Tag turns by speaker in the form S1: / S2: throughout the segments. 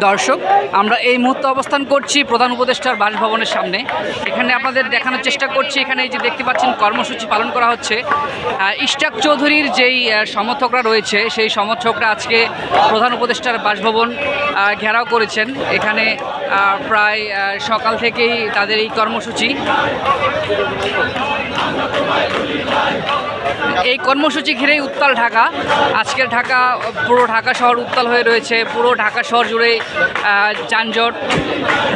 S1: দর্শক, আমরা এই মুহূর্তে অবস্থান করছি প্রধান উপদেষ্টার বাসভবনের সামনে। এখানে আপনাদের দেখানোর চেষ্টা করছি, এখানে এই যে দেখতে পাচ্ছেন কর্মসূচি পালন করা হচ্ছে। ইশরাক চৌধুরীর যেই সমর্থকরা রয়েছে, সেই সমর্থকরা আজকে প্রধান উপদেষ্টার বাসভবন ঘেরাও করেছেন। এখানে প্রায় সকাল থেকেই তাদের এই কর্মসূচি। এই কর্মসূচি ঘিরেই উত্তাল ঢাকা। আজকের ঢাকা, পুরো ঢাকা শহর উত্তাল হয়ে রয়েছে। পুরো ঢাকা শহর জুড়ে যানজট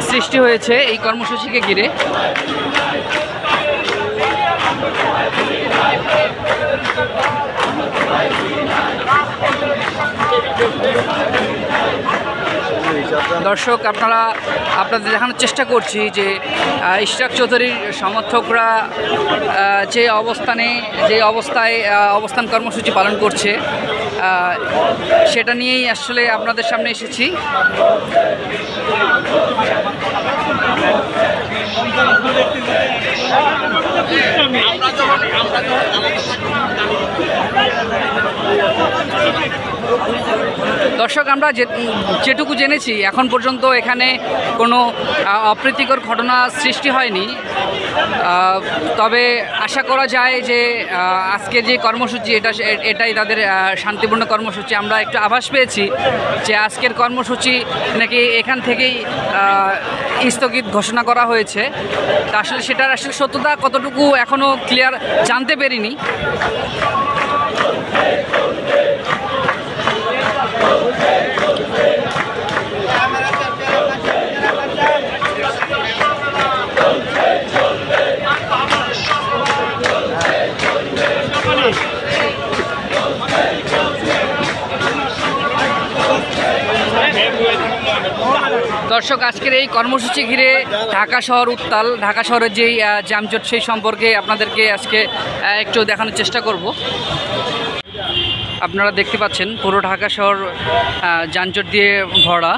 S1: সৃষ্টি হয়েছে এই কর্মসূচিকে ঘিরে। দর্শক, আপনাদের দেখানোর চেষ্টা করছি যে ইশরাক চৌধুরীর সমর্থকরা যে অবস্থায় অবস্থান কর্মসূচি পালন করছে, সেটা নিয়েই আসলে আপনাদের সামনে এসেছি। দর্শক, আমরা যেটুকু জেনেছি এখন পর্যন্ত এখানে কোনো অপ্রীতিকর ঘটনা সৃষ্টি হয়নি। তবে আশা করা যায় যে আজকে যে কর্মসূচি এটাই তাদের শান্তিপূর্ণ কর্মসূচি। আমরা একটু আভাস পেয়েছি যে আজকের কর্মসূচি নাকি এখান থেকেই স্থগিত ঘোষণা করা হয়েছে। তা আসলে সেটার সত্যতা কতটুকু এখনও ক্লিয়ার জানতে পারিনি। দর্শক, আজকের এই কর্মসূচি ঘিরে ঢাকা শহর উত্তাল। ঢাকা শহরের যেই যানজট, সেই সম্পর্কে আপনাদেরকে আজকে একটু দেখানোর চেষ্টা করব। আপনারা দেখতে পাচ্ছেন পুরো ঢাকা শহর যানজট দিয়ে ভরা।